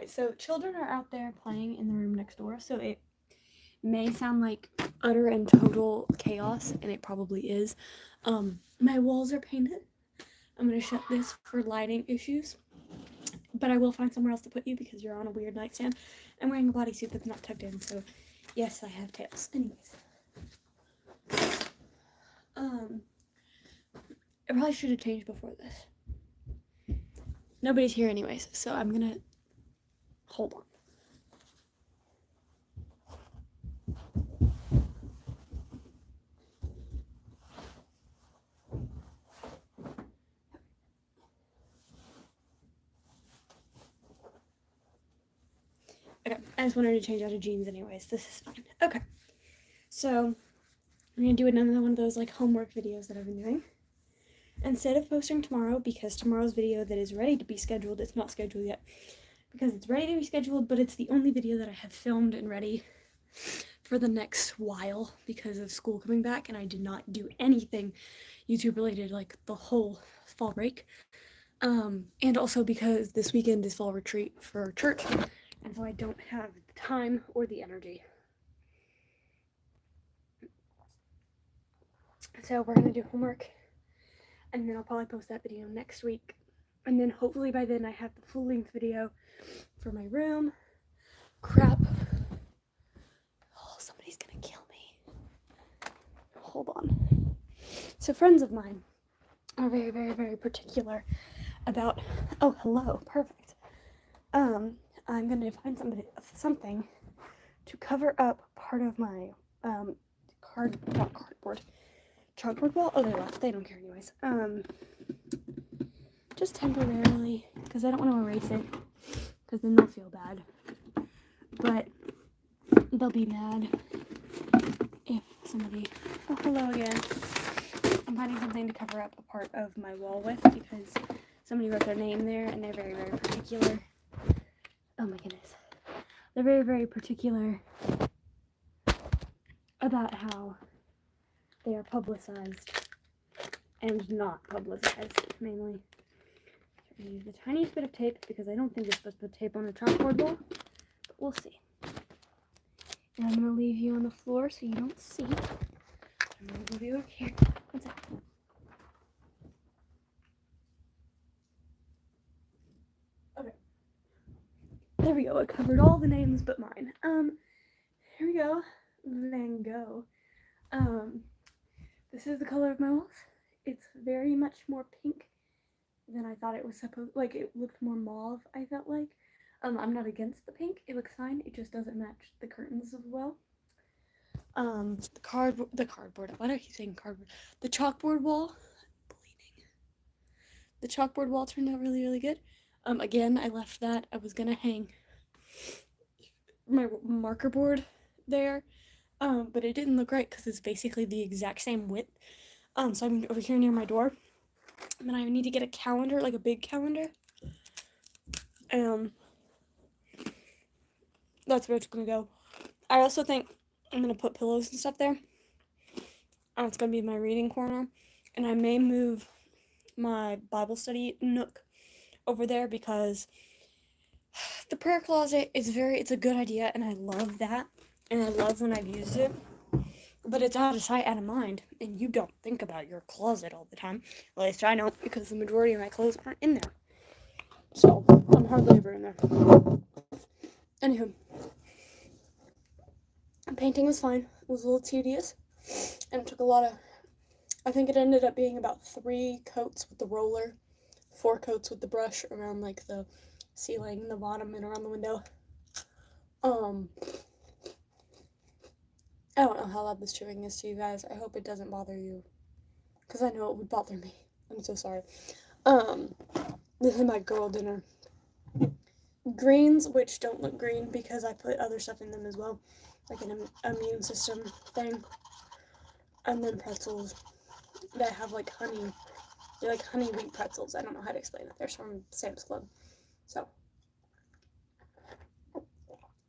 Anyway, so children are out there playing in the room next door, so it may sound like utter and total chaos, and it probably is. My walls are painted. I'm gonna shut this for lighting issues, but I will find somewhere else to put you because you're on a weird nightstand. I'm wearing a bodysuit that's not tucked in, so yes, I have tails. Anyways, I probably should have changed before this. Nobody's here anyways, so I'm gonna hold on. Okay, I just wanted to change out of jeans anyways. This is fine. Okay, so I'm gonna do another one of those like homework videos that I've been doing. Instead of posting tomorrow, because tomorrow's video that is ready to be scheduled, it's not scheduled yet, because it's ready to be scheduled, but it's the only video that I have filmed and ready for the next while because of school coming back, and I did not do anything YouTube related like the whole fall break. And also because this weekend is fall retreat for church, and so I don't have the time or the energy. So we're gonna do homework, and then I'll probably post that video next week, and then hopefully by then I have the full-length video for my room. Crap. Oh, somebody's gonna kill me. Hold on. So friends of mine are very, very, very particular about, oh, hello, perfect. I'm gonna find something to cover up part of my chalkboard wall. Oh, they left. They don't care anyways. Just temporarily, because I don't want to erase it, because then they'll feel bad. But they'll be mad if somebody. Oh, hello again. I'm finding something to cover up a part of my wall with because somebody wrote their name there, and they're very, very particular. Oh my goodness. They're very, very particular about how they are publicized and not publicized, mainly. I'm going to use the tiniest bit of tape because I don't think you're supposed to put tape on a chalkboard wall, but we'll see. And I'm going to leave you on the floor so you don't see. I'm going to move you over here. One second. Okay. There we go. I covered all the names but mine. Here we go. Van Gogh. This is the color of my walls. It's very much more pink than I thought it was supposed. Like, it looked more mauve, I felt like. I'm not against the pink. It looks fine. It just doesn't match the curtains as well. The cardboard. Why do I keep saying cardboard? The chalkboard wall. Bleeding. The chalkboard wall turned out really, really good. Again, I left that. I was gonna hang my marker board there, but it didn't look right because it's basically the exact same width. So I'm over here near my door, and then I need to get a calendar, like a big calendar. That's where it's gonna go. I also think I'm gonna put pillows and stuff there. It's gonna be my reading corner, and I may move my Bible study nook over there because the prayer closet is it's a good idea, and I love that, and I love when I've used it, but it's out of sight, out of mind, and you don't think about your closet all the time. At least I don't, because the majority of my clothes aren't in there. So, I'm hardly ever in there. Anywho, painting was fine. It was a little tedious, and it took a lot of, I think it ended up being about 3 coats with the roller, 4 coats with the brush around, like, the ceiling, the bottom, and around the window. I don't know how loud this chewing is to you guys. I hope it doesn't bother you, because I know it would bother me. I'm so sorry. This is my girl dinner. Greens, which don't look green because I put other stuff in them as well, like an immune system thing. And then pretzels that have like honey. They're like honey wheat pretzels. I don't know how to explain it. They're from Sam's Club. So,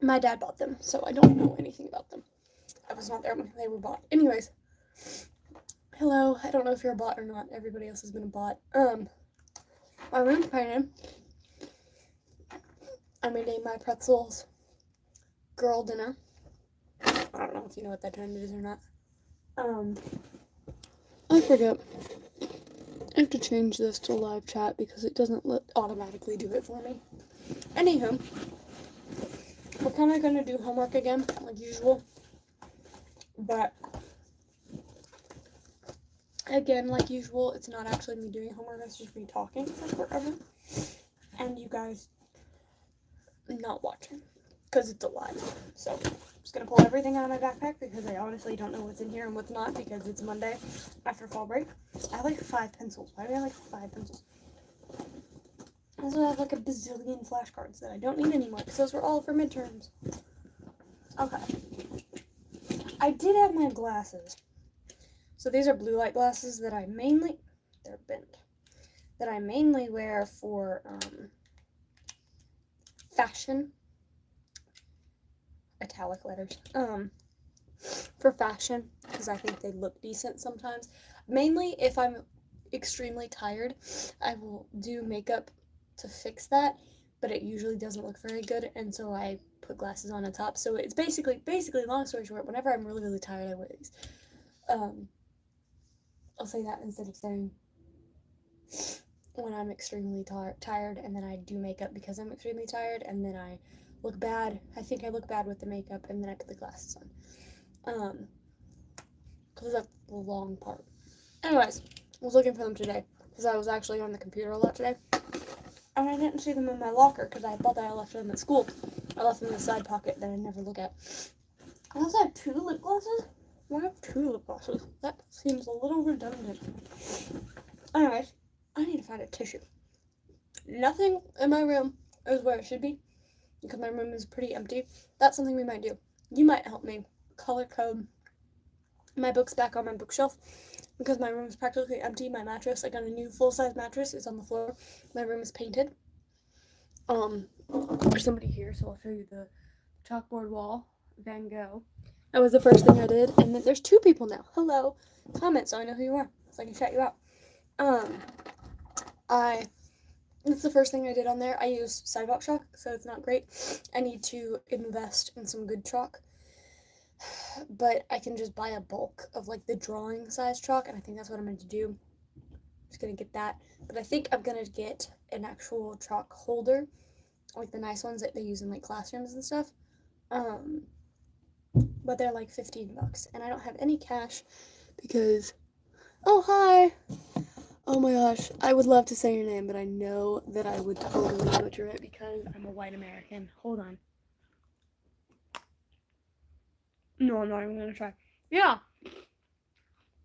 my dad bought them, so I don't know anything about them. I was not there when they were bought. Anyways, hello. I don't know if you're a bot or not. Everybody else has been a bot. My room's painted. I'm gonna name my pretzels Girl Dinner. I don't know if you know what that trend is or not. I forget. I have to change this to live chat because it doesn't automatically do it for me. Anywho, we're kind of gonna do homework again, like usual. But again, like usual, it's not actually me doing homework, it's just me talking for forever. And you guys not watching. Because it's a live. So, I'm just going to pull everything out of my backpack because I honestly don't know what's in here and what's not because it's Monday after fall break. I have like 5 pencils. Why do I have like 5 pencils? I also have like a bazillion flashcards that I don't need anymore because those were all for midterms. Okay. I did have my glasses. So these are blue light glasses that I mainly, they're bent, that I mainly wear for fashion. Italic letters. For fashion, because I think they look decent sometimes. Mainly if I'm extremely tired, I will do makeup to fix that, but it usually doesn't look very good, and so I put glasses on top. So it's basically, long story short, whenever I'm really, really tired, I wear these. I'll say that instead of saying when I'm extremely tired, and then I do makeup because I'm extremely tired, and then I look bad. I think I look bad with the makeup, and then I put the glasses on. Because that's the long part. Anyways, I was looking for them today, because I was actually on the computer a lot today. And I didn't see them in my locker, because I thought that I left them at school. I left them in the side pocket that I never look at. I also have 2 lip glosses. Why have 2 lip glosses? That seems a little redundant. Anyways, I need to find a tissue. Nothing in my room is where it should be, because my room is pretty empty. That's something we might do. You might help me color code my books back on my bookshelf, because my room is practically empty. My mattress, I got a new full-size mattress, is on the floor. My room is painted. There's somebody here, so I'll show you the chalkboard wall, Van Gogh. That was the first thing I did, and then there's 2 people now. Hello. Comment so I know who you are, so I can shout you out. That's the first thing I did on there. I use sidewalk chalk, so it's not great. I need to invest in some good chalk. But I can just buy a bulk of like the drawing size chalk, and I think that's what I'm going to do. Just going to get that. But I think I'm going to get an actual chalk holder, like the nice ones that they use in like classrooms and stuff. But they're like $15, and I don't have any cash because, oh, hi. Oh my gosh, I would love to say your name, but I know that I would totally butcher it because I'm a white American. Hold on. No, I'm not even gonna try. Yeah.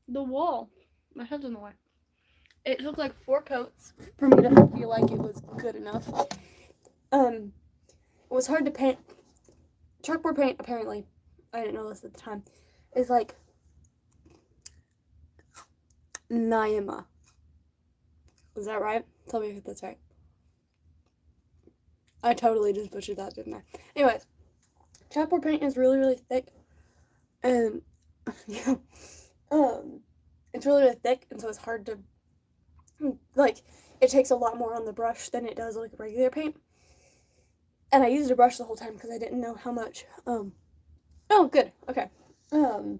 The wall. My head's in the way. It took like 4 coats for me to feel like it was good enough. It was hard to paint. Chalkboard paint, apparently, I didn't know this at the time, is like Naima. Is that right? Tell me if that's right. I totally just butchered that, didn't I? Anyways, chalkboard paint is really, really thick. And, yeah. It's really, really thick, and so it's hard to, like, it takes a lot more on the brush than it does, like, regular paint. And I used a brush the whole time because I didn't know how much, oh, good, okay. I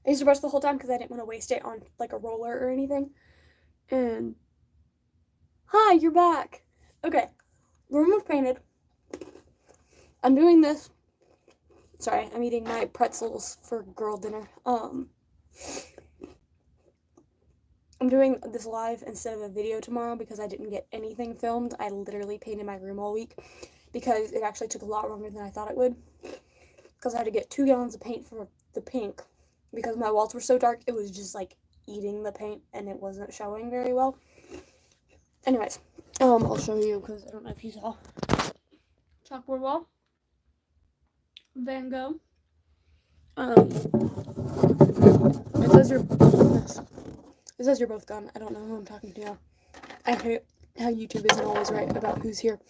used a brush the whole time because I didn't want to waste it on, like, a roller or anything. And, hi, you're back. Okay, the room was painted. I'm doing this. Sorry, I'm eating my pretzels for girl dinner. I'm doing this live instead of a video tomorrow because I didn't get anything filmed. I literally painted my room all week because it actually took a lot longer than I thought it would. Because I had to get 2 gallons of paint for the pink. Because my walls were so dark, it was just like eating the paint and it wasn't showing very well. Anyways, I'll show you because I don't know if you saw. Chalkboard wall. Van Gogh. It says you're both gone. I don't know who I'm talking to now. I hate how YouTube isn't always right about who's here.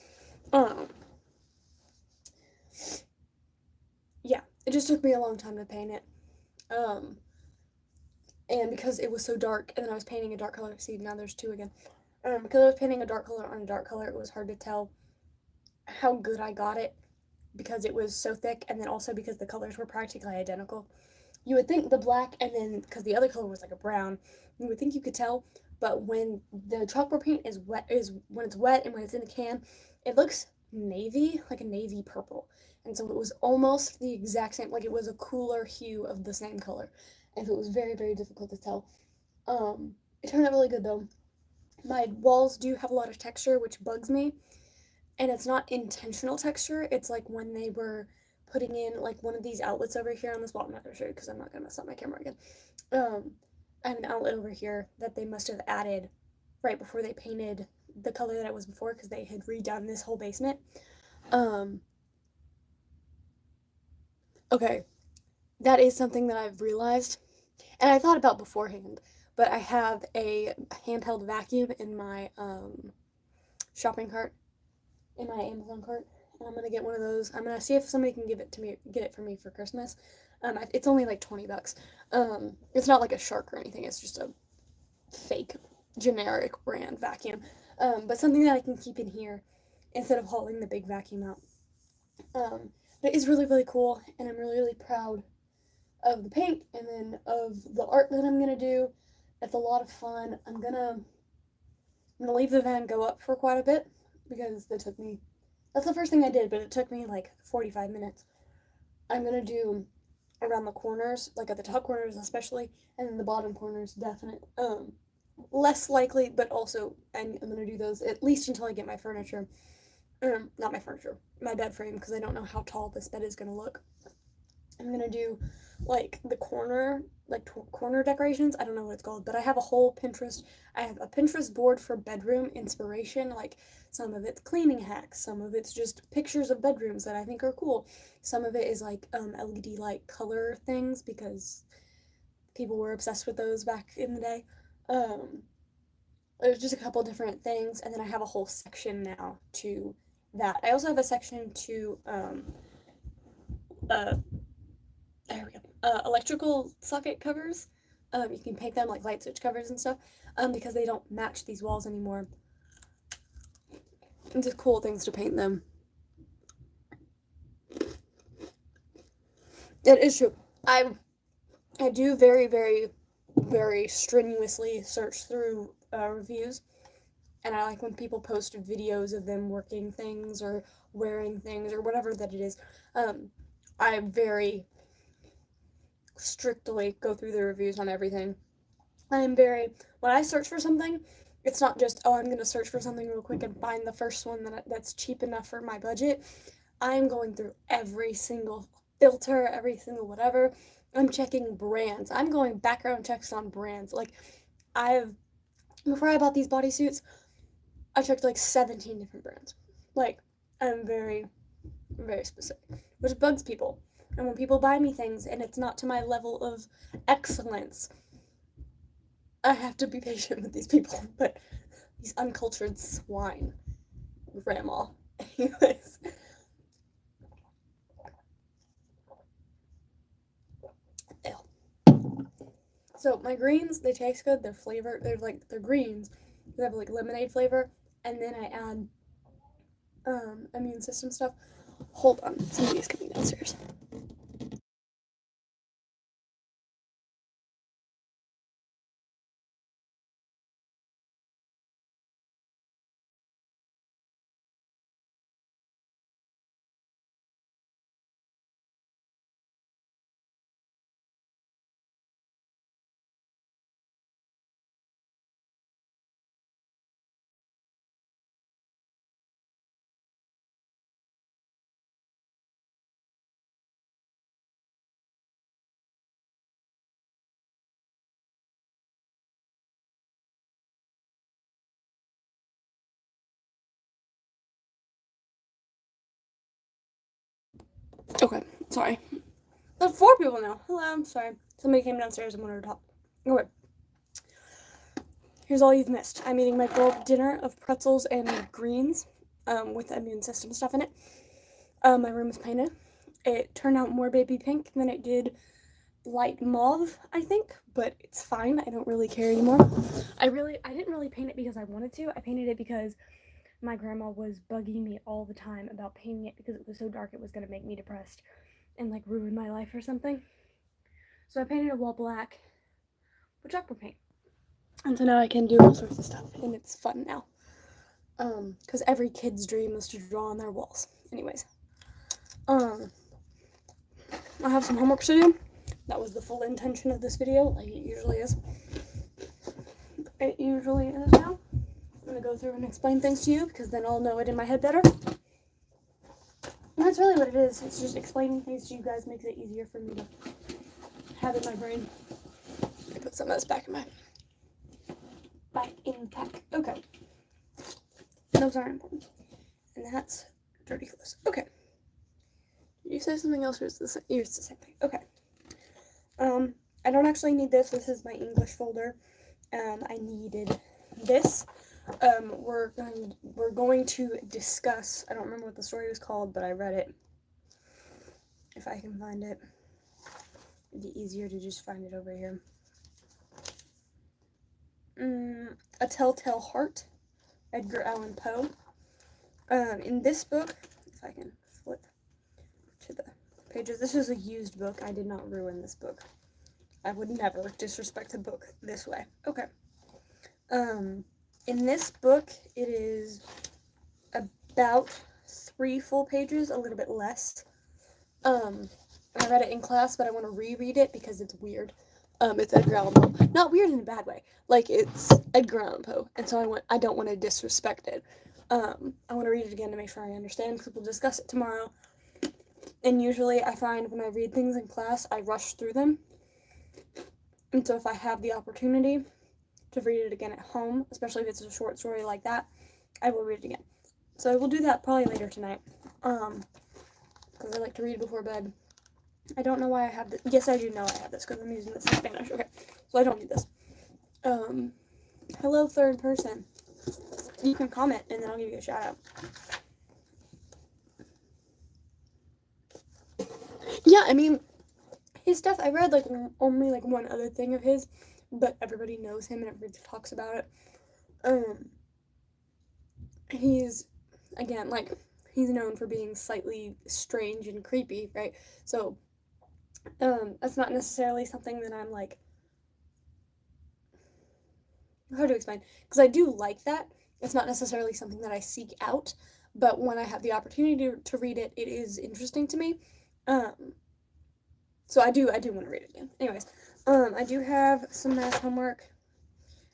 Yeah, it just took me a long time to paint it. And because it was so dark, and then I was painting a dark color. See, now there's 2 again. Because I was painting a dark color on a dark color, it was hard to tell how good I got it because it was so thick, and then also because the colors were practically identical. You would think the black, and then because the other color was like a brown, you would think you could tell. But when the chalkboard paint is wet, is when it's wet and when it's in the can, it looks navy, like a navy purple. And so it was almost the exact same, like it was a cooler hue of the same color. And so it was very, very difficult to tell. It turned out really good though. My walls do have a lot of texture, which bugs me, and it's not intentional texture. It's like when they were putting in like one of these outlets over here on this wall. I'm not gonna show you because I'm not gonna mess up my camera again. Um, I have an outlet over here that they must have added right before they painted the color that it was before because they had redone this whole basement. Um, okay, that is something that I've realized, and I thought about beforehand. But I have a handheld vacuum in my shopping cart, in my Amazon cart, and I'm gonna get one of those. I'm gonna see if somebody can get it for me for Christmas. It's only like $20. It's not like a Shark or anything. It's just a fake generic brand vacuum, but something that I can keep in here instead of hauling the big vacuum out. But it is really really cool, and I'm really really proud of the paint and then of the art that I'm gonna do. It's a lot of fun. I'm gonna leave the van go up for quite a bit because that took me. That's the first thing I did, but it took me like 45 minutes. I'm gonna do around the corners, like at the top corners especially, and then the bottom corners definitely. Less likely, but also I'm gonna do those at least until I get my furniture. Not my furniture, my bed frame, because I don't know how tall this bed is gonna look. I'm gonna do like the corner, like corner decorations. I don't know what it's called, but I have a whole Pinterest. I have a Pinterest board for bedroom inspiration. Like some of it's cleaning hacks, some of it's just pictures of bedrooms that I think are cool. Some of it is like LED light color things because people were obsessed with those back in the day. Um, there's just a couple different things, and then I have a whole section now to that. I also have a section to uh, there we go. Electrical socket covers. You can paint them like light switch covers and stuff. Because they don't match these walls anymore. It's just cool things to paint them. It is true. I do very very very strenuously search through reviews, and I like when people post videos of them working things or wearing things or whatever that it is. I very strictly go through the reviews on everything. I'm very when I search for something, it's not just I'm gonna search for something real quick and find the first one that's cheap enough for my budget. I'm going through every single filter, every single whatever. I'm checking brands. I'm going background checks on brands. Like I've before I bought these bodysuits, I checked like 17 different brands. Like I'm very very specific, which bugs people. And when people buy me things and it's not to my level of excellence, I have to be patient with these people, but these uncultured swine, grandma. Anyways, so my greens they taste good. They're flavored. They're greens. They have like lemonade flavor, and then I add immune system stuff. Hold on, somebody's coming downstairs. Okay, sorry. There's 4 people now. Hello, I'm sorry. Somebody came downstairs and wanted to talk. Okay. Here's all you've missed. I'm eating my grilled dinner of pretzels and greens with immune system stuff in it. My room is painted. It turned out more baby pink than it did light mauve, I think, but it's fine. I don't really care anymore. I didn't really paint it because I wanted to. I painted it because my grandma was bugging me all the time about painting it because it was so dark it was going to make me depressed and like ruin my life or something. So I painted a wall black with chalkboard paint. And so now I can do all sorts of stuff, and it's fun now. Because every kid's dream is to draw on their walls. Anyways. I have some homework to do. That was the full intention of this video, like it usually is. It usually is now. I'm gonna go through and explain things to you because then I'll know it in my head better. And that's really what it is. It's just explaining things to you guys makes it easier for me to have in my brain. I put some of this back in the pack. Okay. Those aren't important. And that's dirty clothes. Okay. Did you say something else or is this it's the same thing? Okay. I don't actually need this. This is my English folder. I needed this. We're going to discuss, I don't remember what the story was called, but I read it. If I can find it. It'd be easier to just find it over here. A Telltale Heart, Edgar Allan Poe. In this book, if I can flip to the pages, this is a used book. I did not ruin this book. I would never disrespect a book this way. Okay. In this book, it is about 3 full pages, a little bit less. I read it in class, but I want to reread it because it's weird. It's Edgar Allan Poe. Not weird in a bad way. Like, it's Edgar Allan Poe, and so I don't want to disrespect it. I want to read it again to make sure I understand, because we'll discuss it tomorrow. And usually I find when I read things in class, I rush through them. And so if I have the opportunity to read it again at home, especially if it's a short story like that, I will read it again. So I will do that probably later tonight. Because I like to read before bed. I don't know why I have this. Yes, I do know I have this because I'm using this in Spanish. Okay, so I don't need this. Hello, third person. You can comment and then I'll give you a shout out. Yeah, I mean, his stuff, I read like only like one other thing of his, but everybody knows him and everybody talks about it. He's, again, like, he's known for being slightly strange and creepy, right? So, that's not necessarily something that I'm like, hard to explain, because I do like that. It's not necessarily something that I seek out, but when I have the opportunity to read it, it is interesting to me. So I do want to read it again. Anyways, I do have some math homework.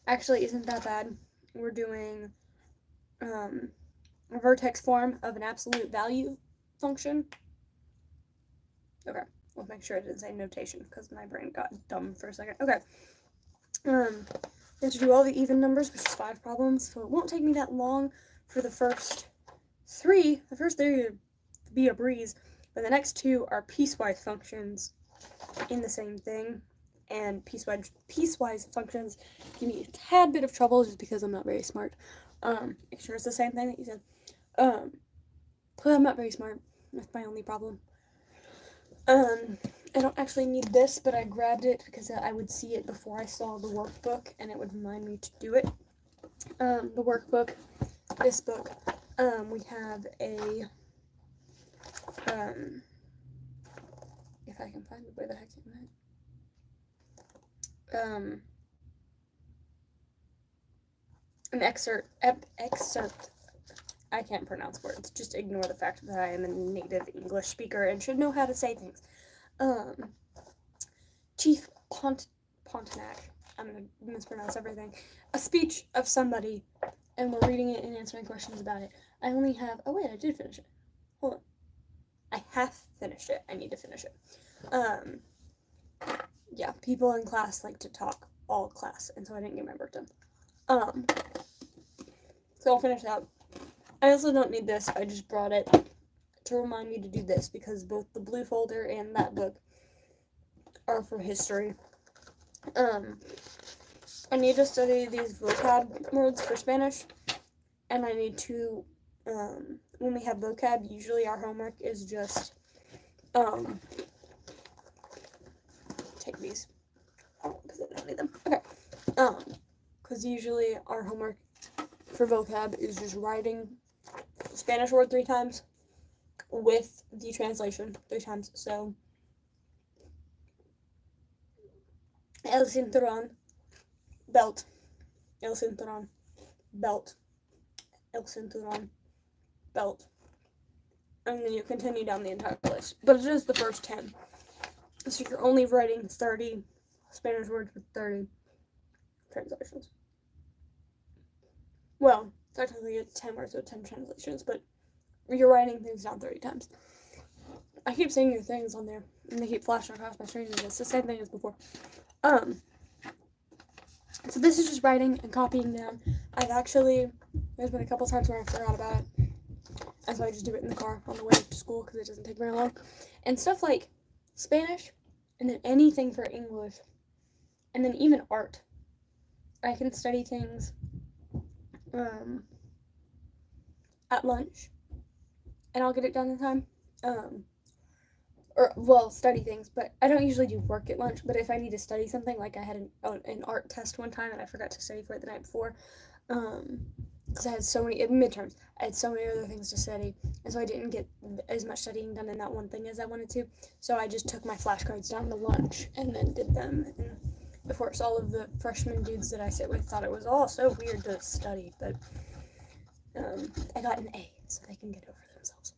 Actually, isn't that bad. We're doing a vertex form of an absolute value function. Okay, we'll make sure it didn't say notation because my brain got dumb for a second. Okay. We have to do all the even numbers, which is 5 problems, so it won't take me that long for the first 3. The first 3 would be a breeze, but the next 2 are piecewise functions in the same thing, and piecewise functions give me a tad bit of trouble just because I'm not very smart. Make sure it's the same thing that you said. I'm not very smart. That's my only problem. I don't actually need this, but I grabbed it because I would see it before I saw the workbook, and it would remind me to do it. The workbook, this book, we have a, if I can find it, where the heck am I? An excerpt, I can't pronounce words, just ignore the fact that I am a native English speaker and should know how to say things. Chief Pontiac, I'm going to mispronounce everything, a speech of somebody, and we're reading it and answering questions about it. I only have, oh wait, I did finish it. Hold on. I have finished it. I need to finish it. Yeah, people in class like to talk all class, and so I didn't get my work done. So I'll finish that. I also don't need this. I just brought it to remind me to do this because both the blue folder and that book are for history. I need to study these vocab words for Spanish, and I need to, when we have vocab, usually our homework is just, take these. Oh, because I don't need them. Okay. Because usually our homework for vocab is just writing Spanish word 3 times with the translation 3 times. So, el cinturón, belt, el cinturón, belt, el cinturón, belt. And then you continue down the entire list. But it is the first 10. So you're only writing 30 Spanish words with 30 translations. Well, technically it's 10 words with 10 translations, but you're writing things down 30 times. I keep seeing new things on there, and they keep flashing across my screen, and it's the same thing as before. So this is just writing and copying down. There's been a couple times where I forgot about it, and so I just do it in the car on the way to school because it doesn't take very long. And stuff like Spanish, and then anything for English, and then even art. I can study things at lunch, and I'll get it done in time. Study things, but I don't usually do work at lunch. But if I need to study something, like I had an art test one time and I forgot to study for it the night before, because I had so many midterms. I had so many other things to study, and so I didn't get as much studying done in that one thing as I wanted to. So I just took my flashcards down to lunch and then did them. And of course, all of the freshman dudes that I sit with thought it was all so weird to study, but I got an A, so they can get over themselves.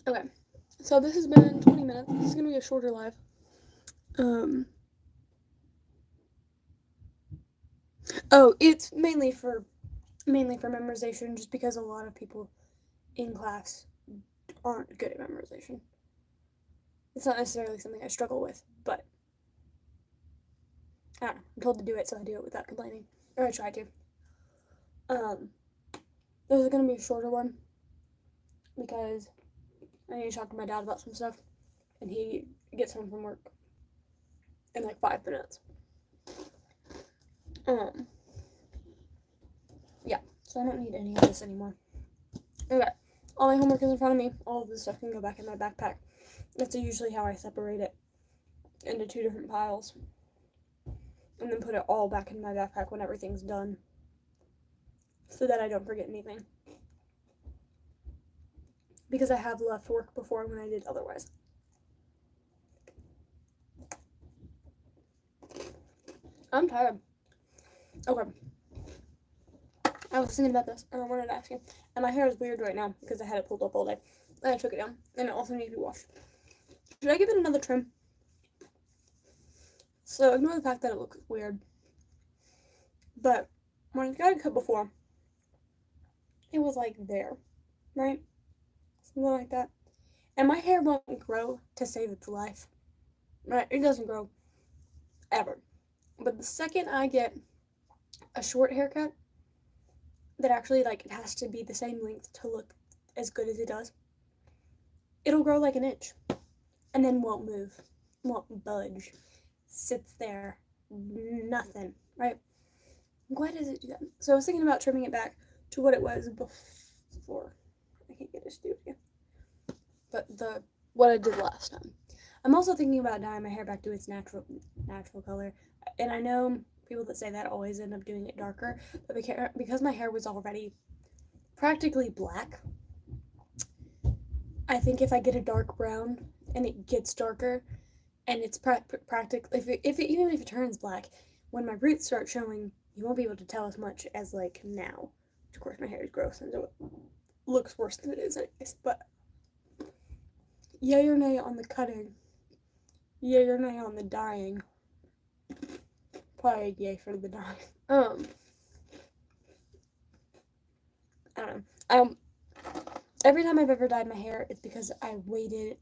Okay, so this has been 20 minutes. This is gonna be a shorter live. It's mainly for memorization, just because a lot of people in class aren't good at memorization. It's not necessarily something I struggle with, but I don't know. I'm told to do it, so I do it without complaining, or I try to. This is gonna be a shorter one because I need to talk to my dad about some stuff, and he gets home from work in like 5 minutes. Yeah, so I don't need any of this anymore. Okay, all my homework is in front of me. All of this stuff can go back in my backpack. That's usually how I separate it into 2 different piles, and then put it all back in my backpack when everything's done, so that I don't forget anything. Because I have left work before when I did otherwise. I'm tired. Okay. I was thinking about this, and I wanted to ask you. And my hair is weird right now because I had it pulled up all day. And I took it down, and it also needs to be washed. Should I give it another trim? So ignore the fact that it looks weird. But when I got it cut before, it was like there, right? Something like that. And my hair won't grow to save its life. Right? It doesn't grow ever. But the second I get a short haircut that actually, like, it has to be the same length to look as good as it does, it'll grow like an inch. And then won't move. Won't budge. Sits there. Nothing. Right? Why does it do that? So I was thinking about trimming it back to what it was before. I can't get it to do it again. But what I did last time. I'm also thinking about dyeing my hair back to its natural color. And I know people that say that always end up doing it darker. But because my hair was already practically black, I think if I get a dark brown and it gets darker and it's practically, even if it turns black, when my roots start showing, you won't be able to tell as much as like now. Of course, my hair is gross and so it looks worse than it is anyways. But yay or nay on the cutting, yay or nay on the dyeing. Probably yay for the dyeing. I don't know. Every time I've ever dyed my hair, it's because I waited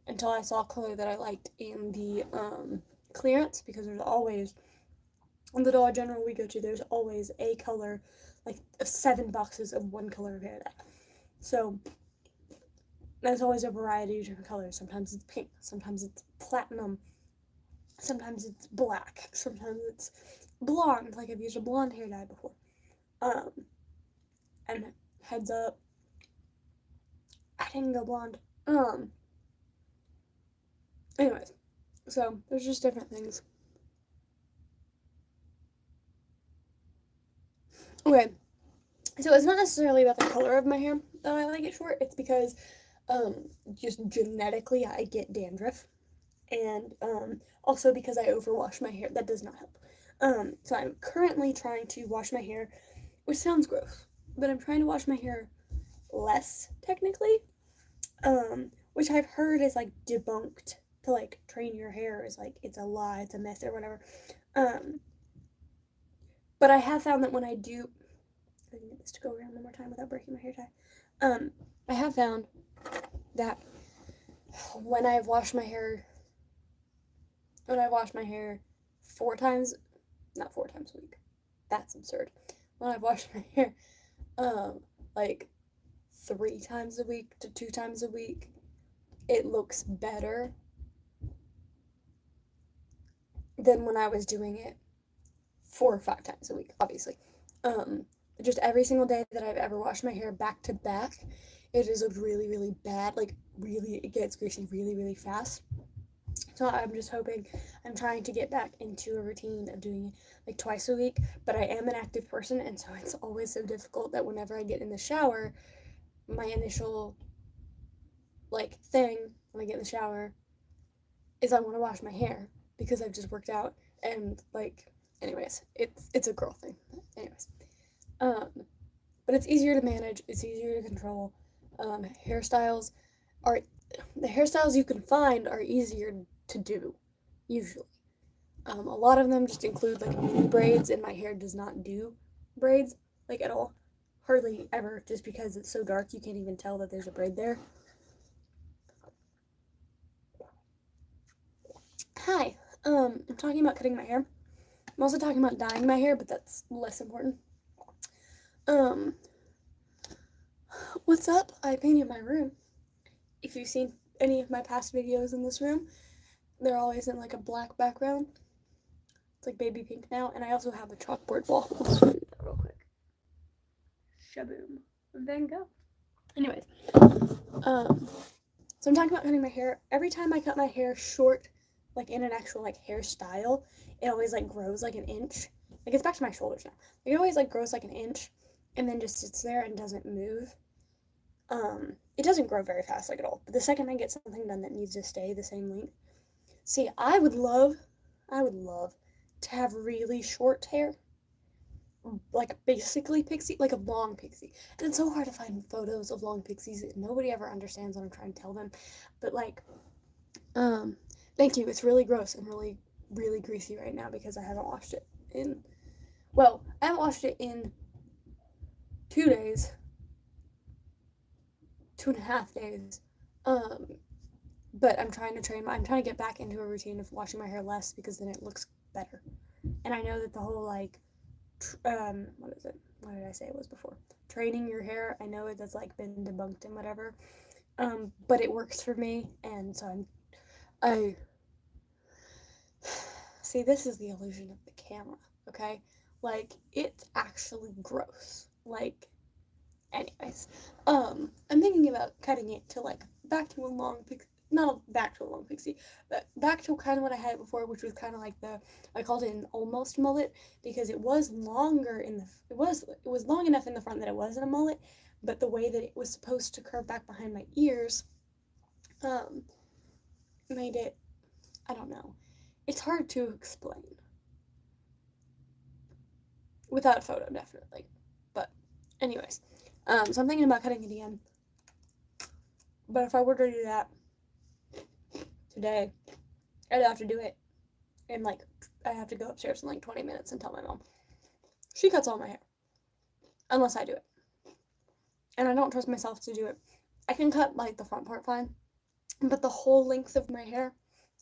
until I saw a color that I liked in the clearance, because there's always, in the Dollar General we go to, there's always a color, like 7 boxes of one color of hair dye. So there's always a variety of different colors. Sometimes it's pink, sometimes it's platinum, sometimes it's black, sometimes it's blonde, like I've used a blonde hair dye before. And heads up, I didn't go blonde. Anyways, so there's just different things. Okay, so it's not necessarily about the color of my hair that I like it short. It's because just genetically I get dandruff, and also because I overwash my hair. That does not help. So I'm currently trying to wash my hair, which sounds gross, but I'm trying to wash my hair less technically, which I've heard is like debunked to like train your hair is like it's a lie, it's a myth or whatever. Um, but I have found that when I do, I can get this to go around one more time without breaking my hair tie. I have found that when I've washed my hair, when I wash my hair 4 times, not 4 times a week, that's absurd. When I've washed my hair, like 3 times a week to 2 times a week, it looks better than when I was doing it 4 or 5 times a week, obviously. Just every single day that I've ever washed my hair back to back, it just looked really, really bad. Like, really, it gets greasy really, really fast. So I'm just hoping, I'm trying to get back into a routine of doing it like twice a week, but I am an active person, and so it's always so difficult that whenever I get in the shower, my initial like thing when I get in the shower is I want to wash my hair because I've just worked out, and like, anyways, it's a girl thing. Anyways, but it's easier to manage, it's easier to control. Hairstyles are the hairstyles you can find are easier to do usually. A lot of them just include like mini braids, and my hair does not do braids like at all, hardly ever, just because it's so dark you can't even tell that there's a braid there. Hi, I'm talking about cutting my hair. I'm also talking about dyeing my hair, but that's less important. Um, what's up? I painted my room. If you've seen any of my past videos in this room, they're always in like a black background. It's like baby pink now, and I also have a chalkboard wall. Let's do that real quick. Shaboom. Van Gogh. Anyways, so I'm talking about cutting my hair. Every time I cut my hair short, like in an actual like hairstyle, it always like grows like an inch. Like it's back to my shoulders now. It always like grows like an inch, and then just sits there and doesn't move. It doesn't grow very fast like at all. But the second I get something done that needs to stay the same length, see, I would love to have really short hair, like basically pixie, like a long pixie. And it's so hard to find photos of long pixies. Nobody ever understands what I'm trying to tell them. But like, thank you. It's really gross and really, really greasy right now because I haven't washed it in, well, I haven't washed it in 2 days, 2.5 days. But I'm trying to get back into a routine of washing my hair less because then it looks better. And I know that the whole like, what is it? What did I say it was before? Training your hair. I know that's like been debunked and whatever. But it works for me, and so I see, this is the illusion of the camera, okay? Like, it's actually gross. Like, anyways, I'm thinking about cutting it to like back to a long pixie, not back to a long pixie, but back to kind of what I had before, which was kind of like I called it an almost mullet because it was longer it was long enough in the front that it wasn't a mullet, but the way that it was supposed to curve back behind my ears, made it, I don't know, it's hard to explain without a photo, definitely, but anyways, so I'm thinking about cutting it again, but if I were to do that today, I'd have to do it in like, I have to go upstairs in like 20 minutes and tell my mom. She cuts all my hair, unless I do it, and I don't trust myself to do it. I can cut like the front part fine, but the whole length of my hair,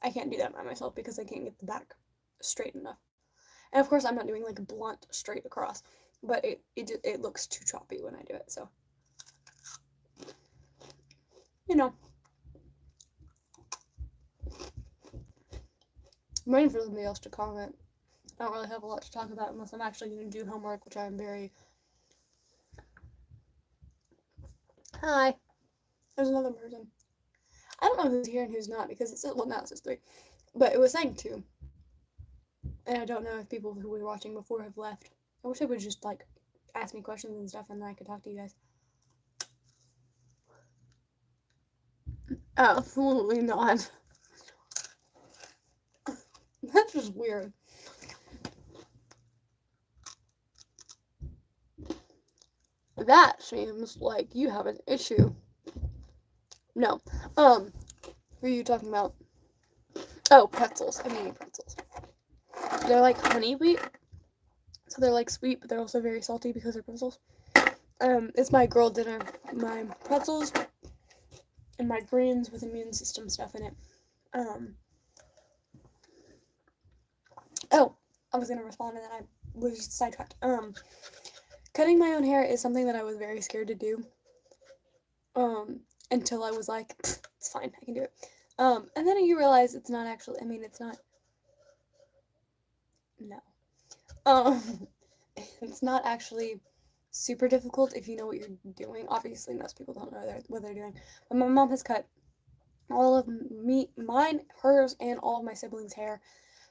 I can't do that by myself because I can't get the back straight enough. And of course, I'm not doing like a blunt straight across, but it looks too choppy when I do it, so, you know. I'm waiting for somebody else to comment. I don't really have a lot to talk about unless I'm actually going to do homework, which I'm very... Hi. There's another person. I don't know who's here and who's not because it says, well, now it says 3. But it was saying 2. And I don't know if people who were watching before have left. I wish I would just, like, ask me questions and stuff, and then I could talk to you guys. Absolutely not. That's just weird. That seems like you have an issue. No. Who are you talking about? Oh, pretzels. I'm eating pretzels. They're like honey wheat. So they're like sweet, but they're also very salty because they're pretzels. It's my girl dinner. My pretzels and my greens with immune system stuff in it. Oh, I was gonna respond and then I was just sidetracked. Cutting my own hair is something that I was very scared to do. Until I was like, it's fine, I can do it. And then you realize it's not actually, it's not, no. It's not actually super difficult if you know what you're doing. Obviously, most people don't know what they're doing. But my mom has cut all of mine, hers, and all of my siblings' hair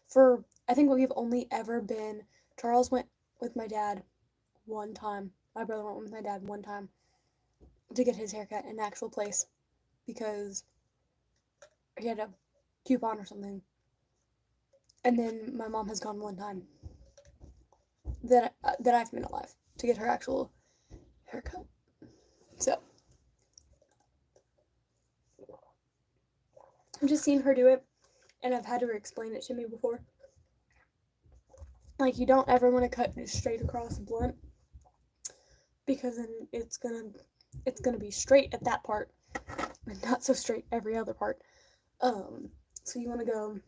for, I think we've only ever been, Charles went with my dad one time. My brother went with my dad one time to get his haircut in an actual place because he had a coupon or something. And then my mom has gone one time that I've been alive to get her actual haircut. So I've just seen her do it, and I've had her explain it to me before. Like, you don't ever want to cut straight across blunt because then it's gonna be straight at that part and not so straight every other part. So you want to go.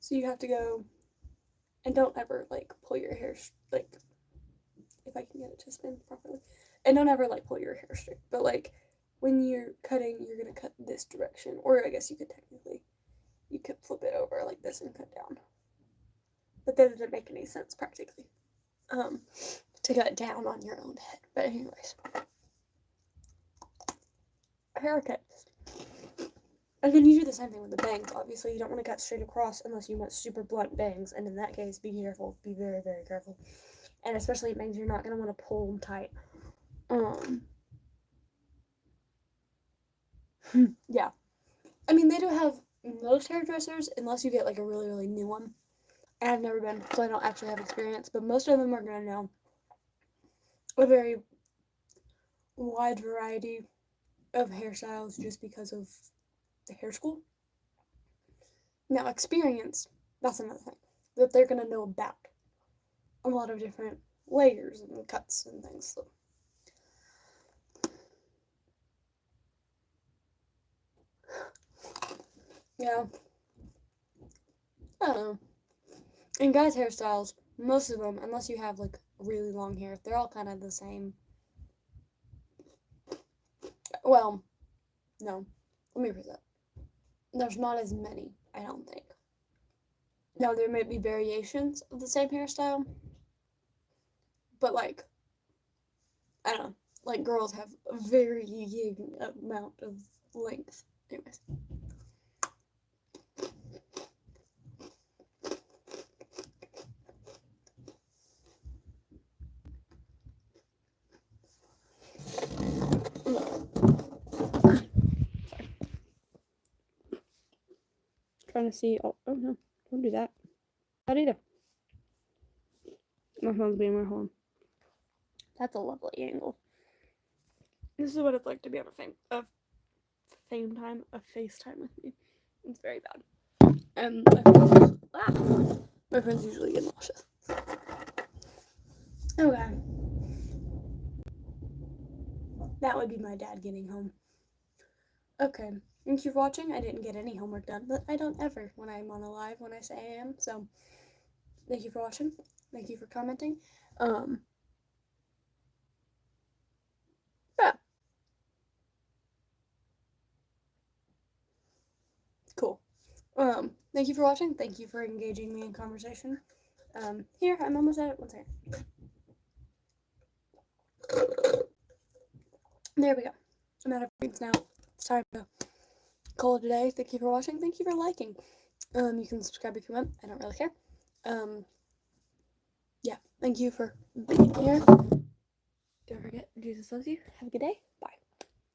So you have to go, and don't ever like pull your hair like, if I can get it to spin properly, and don't ever like pull your hair straight. But like when you're cutting, you're gonna cut this direction, or I guess you could flip it over like this and cut down. But that doesn't make any sense practically. To cut down on your own head. But anyways, haircut. And then you do the same thing with the bangs. Obviously, you don't want to cut straight across unless you want super blunt bangs. And in that case, be careful. Be very, very careful. And especially bangs, you're not going to want to pull them tight. Yeah. I mean, they do have most hairdressers, unless you get like a really, really new one. And I've never been, so I don't actually have experience. But most of them are going to know a very wide variety of hairstyles just because of the hair school. Now, experience, that's another thing that they're going to know about a lot of different layers and cuts and things. So. Yeah. I don't know. And guys' hairstyles, most of them, unless you have like really long hair, they're all kind of the same. Well, no. Let me rephrase that. There's not as many, I don't think. Now, there might be variations of the same hairstyle, but like, I don't know. Like, girls have a varying amount of length. Anyways. Trying to see. Oh no, don't do that. Not either. My phone's being my home. That's a lovely angle. This is what it's like to be on a FaceTime with me. It's very bad. And my friends usually get nauseous. Okay. That would be my dad getting home. Okay. Thank you for watching. I didn't get any homework done, but I don't ever when I'm on a live when I say I am. So, thank you for watching. Thank you for commenting. Yeah. Cool. Thank you for watching. Thank you for engaging me in conversation. Here, I'm almost at it. One second. There we go. I'm out of greens now. It's time to call it a day. Thank you for watching. Thank you for liking. You can subscribe if you want. I don't really care. Thank you for being here. Don't forget, Jesus loves you. Have a good day. Bye.